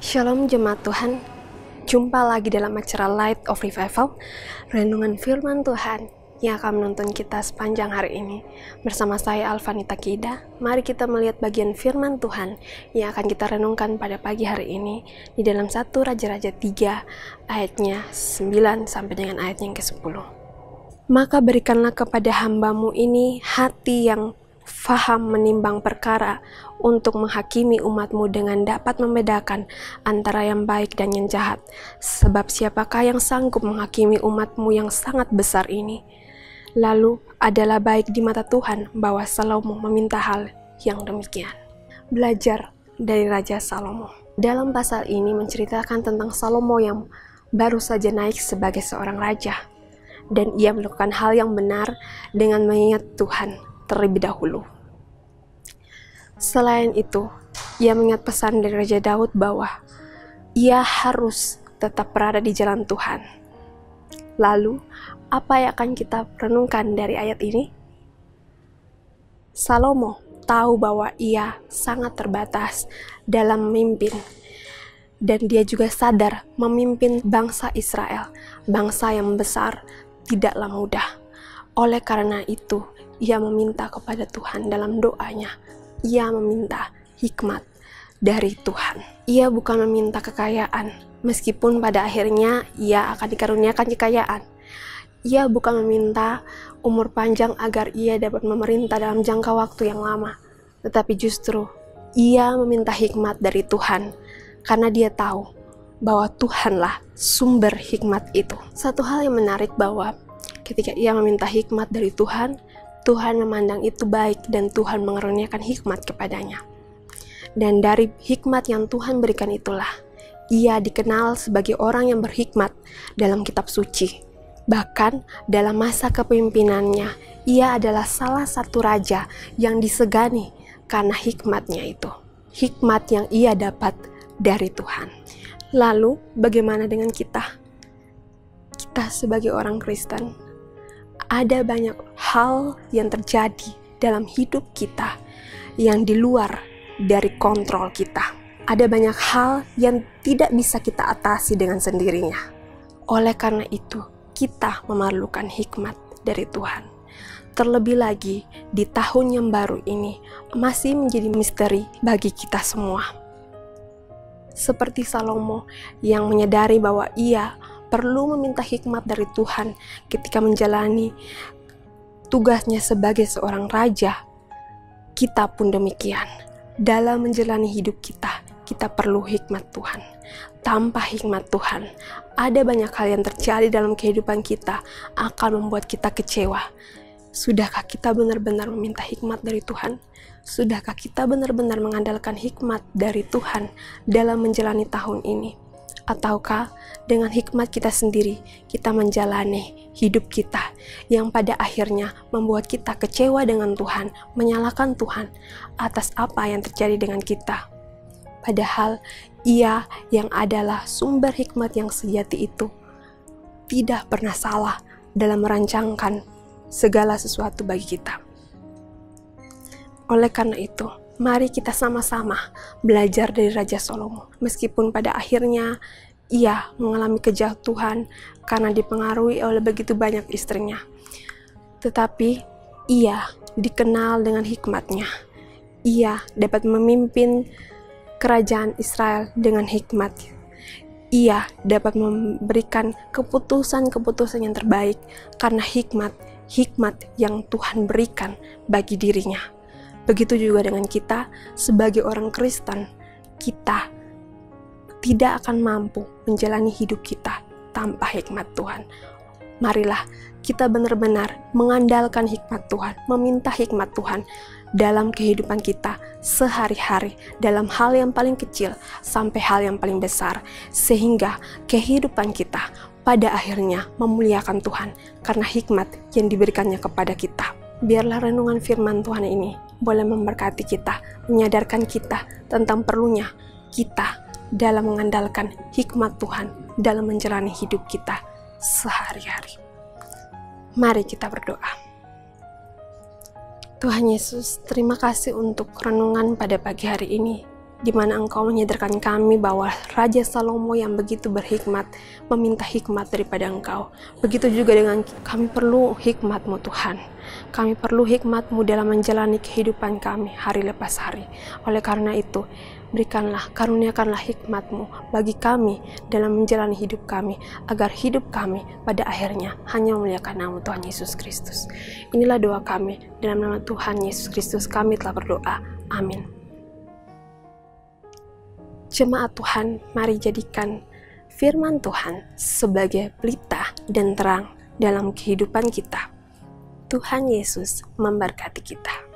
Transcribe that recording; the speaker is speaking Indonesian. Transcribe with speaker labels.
Speaker 1: Shalom jemaat Tuhan, jumpa lagi dalam acara Light of Revival, renungan firman Tuhan yang akan menuntun kita sepanjang hari ini. Bersama saya Alvanita Kida, mari kita melihat bagian firman Tuhan yang akan kita renungkan pada pagi hari ini di dalam 1 Raja-Raja 3 ayatnya 9 sampai dengan ayatnya yang ke-10. Maka berikanlah kepada hambamu ini hati yang faham menimbang perkara untuk menghakimi umatmu dengan dapat membedakan antara yang baik dan yang jahat. Sebab siapakah yang sanggup menghakimi umatmu yang sangat besar ini? Lalu adalah baik di mata Tuhan bahwa Salomo meminta hal yang demikian. Belajar dari Raja Salomo. Dalam pasal ini menceritakan tentang Salomo yang baru saja naik sebagai seorang raja. Dan ia melakukan hal yang benar dengan mengingat Tuhan terlebih dahulu. Selain itu, ia mengingat pesan dari Raja Daud bahwa ia harus tetap berada di jalan Tuhan. Lalu, apa yang akan kita renungkan dari ayat ini? Salomo tahu bahwa ia sangat terbatas dalam memimpin, dan dia juga sadar memimpin bangsa Israel, bangsa yang besar, tidaklah mudah. Oleh karena itu, ia meminta kepada Tuhan dalam doanya. Ia meminta hikmat dari Tuhan. Ia bukan meminta kekayaan, meskipun pada akhirnya ia akan dikaruniakan kekayaan. Ia bukan meminta umur panjang agar ia dapat memerintah dalam jangka waktu yang lama. Tetapi justru, ia meminta hikmat dari Tuhan, karena dia tahu bahwa Tuhanlah sumber hikmat itu. Satu hal yang menarik bahwa ketika ia meminta hikmat dari Tuhan, Tuhan memandang itu baik dan Tuhan mengaruniakan hikmat kepadanya. Dan dari hikmat yang Tuhan berikan itulah, ia dikenal sebagai orang yang berhikmat dalam kitab suci. Bahkan dalam masa kepemimpinannya, ia adalah salah satu raja yang disegani karena hikmatnya itu. Hikmat yang ia dapat dari Tuhan. Lalu bagaimana dengan kita? Kita sebagai orang Kristen, ada banyak hal yang terjadi dalam hidup kita yang di luar dari kontrol kita. Ada banyak hal yang tidak bisa kita atasi dengan sendirinya. Oleh karena itu, kita memerlukan hikmat dari Tuhan. Terlebih lagi, di tahun yang baru ini masih menjadi misteri bagi kita semua. Seperti Salomo yang menyadari bahwa ia perlu meminta hikmat dari Tuhan ketika menjalani tugasnya sebagai seorang raja. Kita pun demikian. Dalam menjalani hidup kita, kita perlu hikmat Tuhan. Tanpa hikmat Tuhan, ada banyak hal yang terjadi dalam kehidupan kita akan membuat kita kecewa. Sudahkah kita benar-benar meminta hikmat dari Tuhan? Sudahkah kita benar-benar mengandalkan hikmat dari Tuhan dalam menjalani tahun ini? Ataukah dengan hikmat kita sendiri, kita menjalani hidup kita yang pada akhirnya membuat kita kecewa dengan Tuhan, menyalahkan Tuhan atas apa yang terjadi dengan kita. Padahal ia yang adalah sumber hikmat yang sejati itu tidak pernah salah dalam merancangkan segala sesuatu bagi kita. Oleh karena itu, mari kita sama-sama belajar dari Raja Salomo. Meskipun pada akhirnya ia mengalami kejatuhan karena dipengaruhi oleh begitu banyak istrinya. Tetapi ia dikenal dengan hikmatnya. Ia dapat memimpin kerajaan Israel dengan hikmat. Ia dapat memberikan keputusan-keputusan yang terbaik karena hikmat yang Tuhan berikan bagi dirinya. Begitu juga dengan kita sebagai orang Kristen, kita tidak akan mampu menjalani hidup kita tanpa hikmat Tuhan. Marilah kita benar-benar mengandalkan hikmat Tuhan, meminta hikmat Tuhan dalam kehidupan kita sehari-hari, dalam hal yang paling kecil sampai hal yang paling besar, sehingga kehidupan kita pada akhirnya memuliakan Tuhan karena hikmat yang diberikannya kepada kita. Biarlah renungan firman Tuhan ini boleh memberkati kita, menyadarkan kita tentang perlunya kita dalam mengandalkan hikmat Tuhan dalam menjalani hidup kita sehari-hari. Mari kita berdoa. Tuhan Yesus, terima kasih untuk renungan pada pagi hari ini. di mana Engkau menyadarkan kami bahwa Raja Salomo yang begitu berhikmat meminta hikmat daripada Engkau. Begitu juga dengan kami perlu hikmat-Mu Tuhan. Kami perlu hikmat-Mu dalam menjalani kehidupan kami hari lepas hari. Oleh karena itu, berikanlah, karuniakanlah hikmat-Mu bagi kami dalam menjalani hidup kami, agar hidup kami pada akhirnya hanya memuliakan nama Tuhan Yesus Kristus. Inilah doa kami, dalam nama Tuhan Yesus Kristus kami telah berdoa. Amin. Jemaat Tuhan, mari jadikan firman Tuhan sebagai pelita dan terang dalam kehidupan kita. Tuhan Yesus memberkati kita.